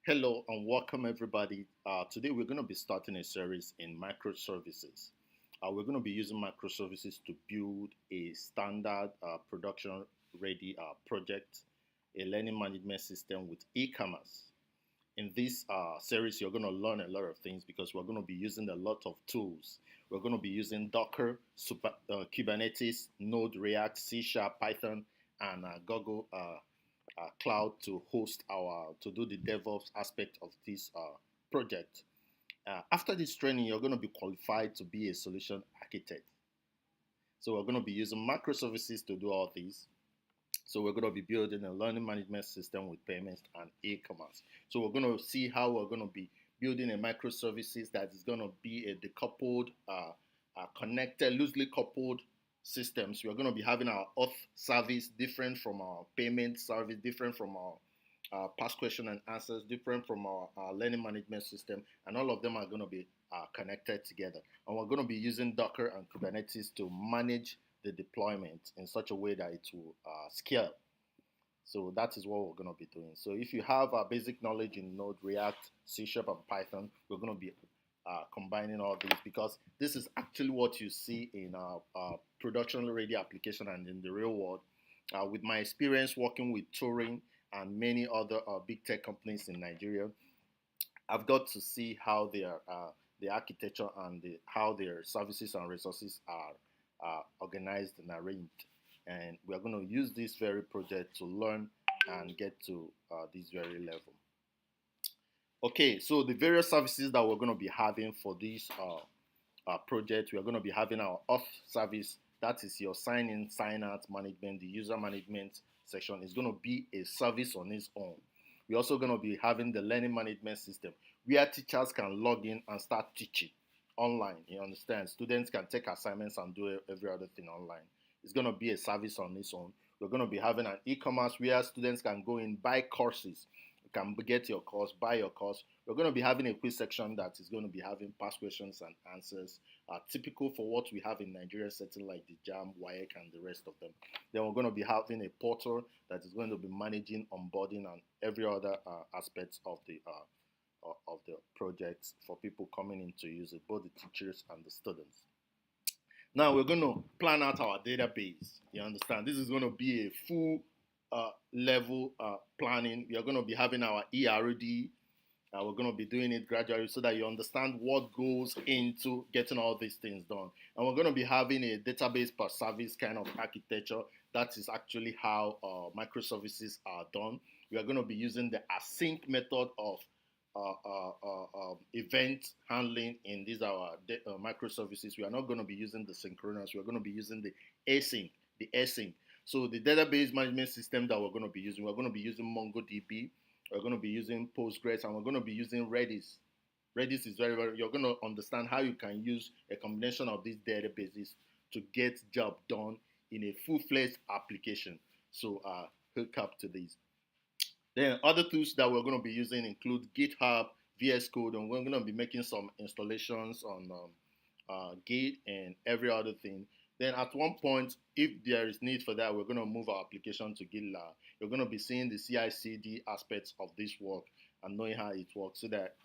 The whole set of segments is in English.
Hello and welcome everybody. Today we're going to be starting a series in microservices. We're going to be using microservices to build a standard production ready project, a learning management system with e-commerce. In this series, you're going to learn a lot of things because we're going to be using a lot of tools. We're going to be using Docker, Kubernetes, Node, React, C Sharp, Python, and Google Cloud to host to do the DevOps aspect of this project. After this training, you're going to be qualified to be a solution architect. So we're going to be using microservices to do all these. So we're going to be building a learning management system with payments and e-commerce. So we're going to see how we're going to be building a microservices that is going to be a decoupled, connected, loosely coupled systems. We're going to be having our auth service different from our payment service, different from our past question and answers, different from our learning management system, and all of them are going to be connected together. And we're going to be using Docker and Kubernetes to manage the deployment in such a way that it will scale. So that is what we're going to be doing. So if you have a basic knowledge in Node, React, C Sharp, and Python, we're going to be combining all these because this is actually what you see in our production ready application and in the real world. With my experience working with Turing and many other big tech companies in Nigeria, I've got to see how their the architecture and how their services and resources are organized and arranged. And we are going to use this very project to learn and get to this very level. Okay, so the various services that we're going to be having for this project, we are going to be having our auth service. That is your sign in, sign out management. The user management section is going to be a service on its own. We're also going to be having the learning management system where teachers can log in and start teaching online. You understand? Students can take assignments and do every other thing online. It's going to be a service on its own. We're going to be having an e-commerce where students can go in, buy courses. You can get your course, buy your course. We're going to be having a quiz section that is going to be having past questions and answers, typical for what we have in Nigeria setting like the JAM, WAEC, and the rest of them. Then we're going to be having a portal that is going to be managing onboarding and every other aspects of the projects for people coming in to use it, both the teachers and the students. Now we're going to plan out our database. You understand? This is going to be a full level planning. We are going to be having our ERD. We're going to be doing it gradually so that you understand what goes into getting all these things done. And we're going to be having a database per service kind of architecture. That is actually how microservices are done. We are going to be using the async method of event handling in these our microservices. We are not going to be using the synchronous. We are going to be using the async. The async. So the database management system that we're going to be using, we're going to be using MongoDB. We're going to be using Postgres, and we're going to be using Redis. Redis is very. You're going to understand how you can use a combination of these databases to get job done in a full-fledged application. So hook up to these. Then other tools that we're going to be using include GitHub, VS Code, and we're going to be making some installations on Git and every other thing. Then at one point, if there is need for that, we're going to move our application to GitLab. You're going to be seeing the CI/CD aspects of this work and knowing how it works, so that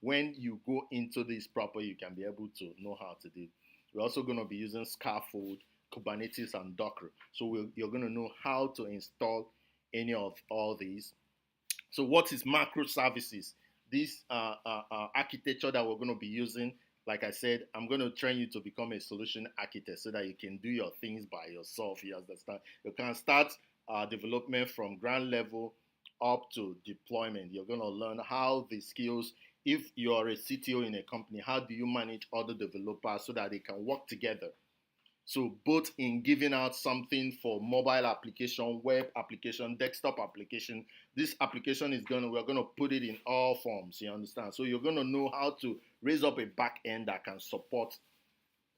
when you go into this properly, you can be able to know how to do it. We're also going to be using Scaffold, Kubernetes, and Docker. So you're going to know how to install any of all these. So what is microservices? This architecture that we're going to be using, like I said, I'm going to train you to become a solution architect so that you can do your things by yourself. You understand? You can start development from ground level up to deployment. You're going to learn how the skills, if you're a CTO in a company, how do you manage other developers so that they can work together? So both in giving out something for mobile application, web application, desktop application, this application we're gonna put it in all forms, you understand? So you're gonna know how to raise up a back end that can support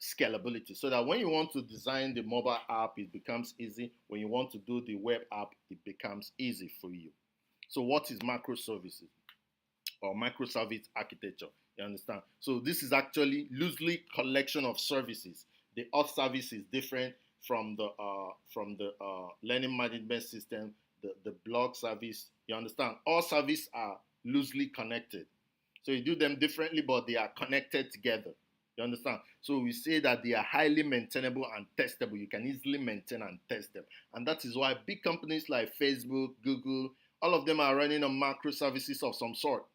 scalability so that when you want to design the mobile app, it becomes easy. When you want to do the web app, it becomes easy for you. So what is microservices or microservice architecture? You understand? So this is actually loosely collection of services. The auth service is different from the learning management system, the blog service. You understand? All services are loosely connected. So you do them differently, but they are connected together. You understand? So we say that they are highly maintainable and testable. You can easily maintain and test them. And that is why big companies like Facebook, Google, all of them are running on microservices of some sort.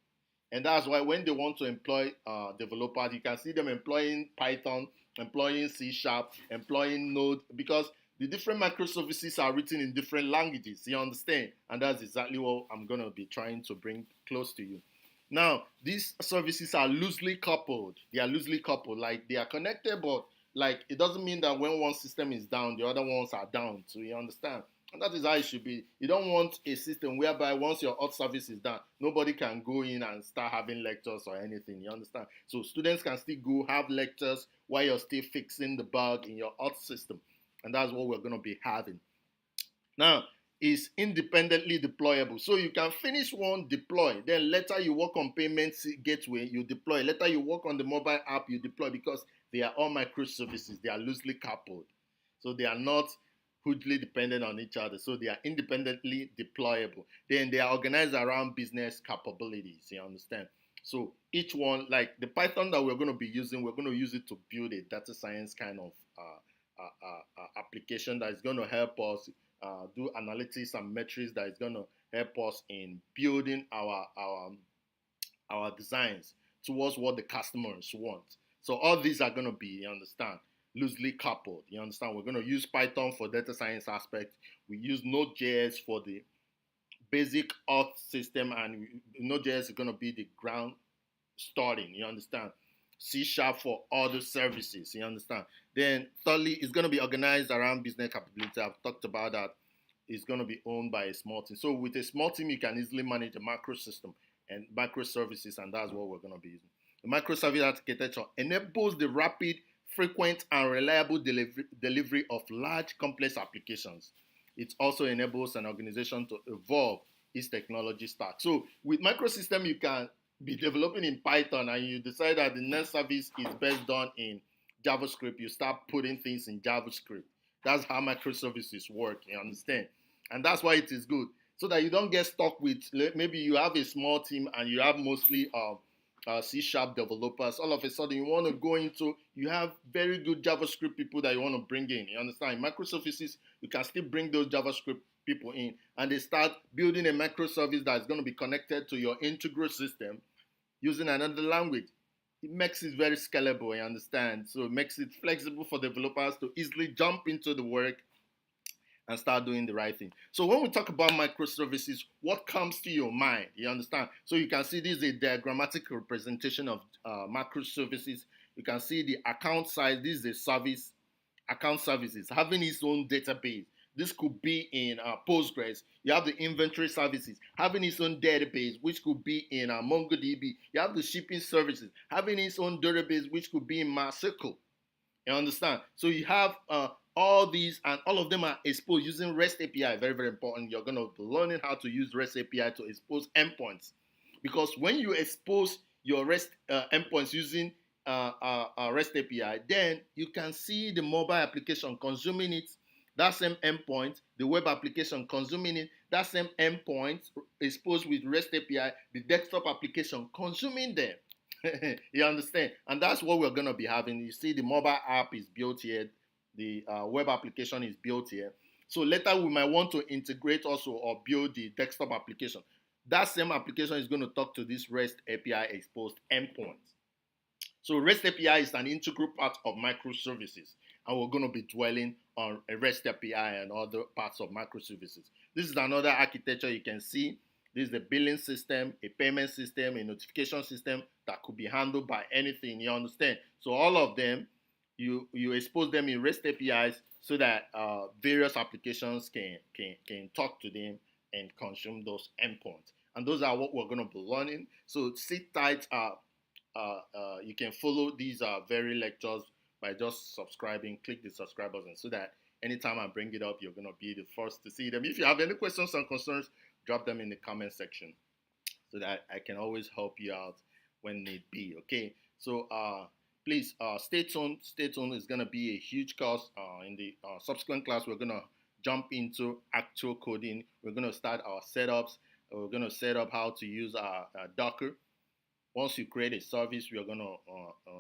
And that's why when they want to employ developers, you can see them employing Python, employing C Sharp, employing Node, because the different microservices are written in different languages. You understand? And that's exactly what I'm going to be trying to bring close to you. Now, these services are loosely coupled. They are loosely coupled, like they are connected, but like it doesn't mean that when one system is down, the other ones are down. So you understand? And that is how it should be. You don't want a system whereby once your auth service is done, nobody can go in and start having lectures or anything. You understand? So students can still go have lectures while you're still fixing the bug in your auth system. And that's what we're going to be having. Now, is independently deployable. So you can finish one, deploy. Then later you work on payments gateway, you deploy. Later you work on the mobile app, you deploy, because they are all microservices. They are loosely coupled. So they are not hugely dependent on each other. So they are independently deployable. Then they are organized around business capabilities. You understand? So each one, like the Python that we're going to be using, we're going to use it to build a data science kind of application that is going to help us do analytics and metrics that is going to help us in building our designs towards what the customers want. So all these are going to be, you understand, loosely coupled. You understand? We're going to use Python for data science aspect. We use Node.js for the basic auth system, and Node.js is going to be the ground starting. You understand? C Sharp for other services. You understand? Then thirdly, it's going to be organized around business capability. I've talked about that. It's going to be owned by a small team. So with a small team, you can easily manage a macro system and microservices, and that's what we're going to be using. The microservice architecture enables the rapid, frequent, and reliable delivery of large, complex applications. It also enables an organization to evolve its technology stack. So with microsystem, you can be developing in Python and you decide that the next service is best done in JavaScript, you start putting things in JavaScript. That's how microservices work, you understand? And that's why it is good. So that you don't get stuck with, maybe you have a small team and you have mostly C Sharp developers. All of a sudden, you want to go into, you have very good JavaScript people that you want to bring in. You understand? In microservices, you can still bring those JavaScript people in, and they start building a microservice that's going to be connected to your integral system using another language. It makes it very scalable, you understand? So it makes it flexible for developers to easily jump into the work and start doing the right thing. So when we talk about microservices, what comes to your mind? You understand? So you can see this is a diagrammatic representation of microservices. You can see the account size. This is a service, account services, having its own database. This could be in Postgres. You have the inventory services, having its own database, which could be in MongoDB. You have the shipping services, having its own database, which could be in MySQL. You understand? So you have all these, and all of them are exposed using REST API. Very, very important. You're going to be learning how to use REST API to expose endpoints. Because when you expose your REST endpoints using REST API, then you can see the mobile application consuming it, that same endpoint, the web application consuming it, that same endpoint exposed with REST API, the desktop application consuming them. You understand? And that's what we're going to be having. You see, the mobile app is built here, the web application is built here. So later we might want to integrate also or build the desktop application. That same application is going to talk to this REST API exposed endpoint. So REST API is an integral part of microservices, and we're going to be dwelling on a REST API and other parts of microservices. This is another architecture you can see. This is a billing system, a payment system, a notification system that could be handled by anything, you understand? So all of them, you expose them in REST APIs so that various applications can talk to them and consume those endpoints. And those are what we're going to be learning. So sit tight. You can follow these very lectures by just subscribing. Click the subscribe button so that anytime I bring it up, you're going to be the first to see them. If you have any questions and concerns, drop them in the comment section so that I can always help you out when need be. Okay, so please stay tuned. Stay tuned. It's going to be a huge course. In the subsequent class, we're going to jump into actual coding. We're going to start our setups, We're going to set up how to use Docker. Once you create a service, we are going to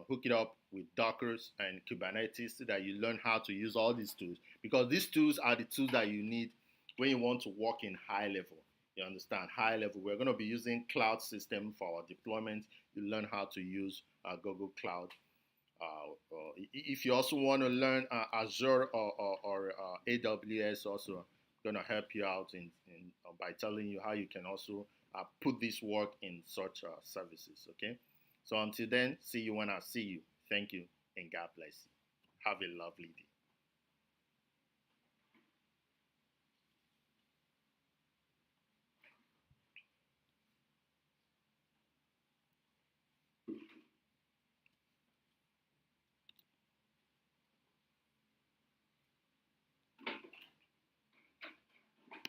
hook it up with Dockers and Kubernetes so that you learn how to use all these tools, because these tools are the tools that you need when you want to work in high level. You understand? High level. We're going to be using cloud system for our deployment. You learn how to use Google Cloud. If you also want to learn Azure or AWS, also going to help you out by telling you how you can also put this work in such services. Okay. So until then, see you when I see you. Thank you and God bless you. Have a lovely day.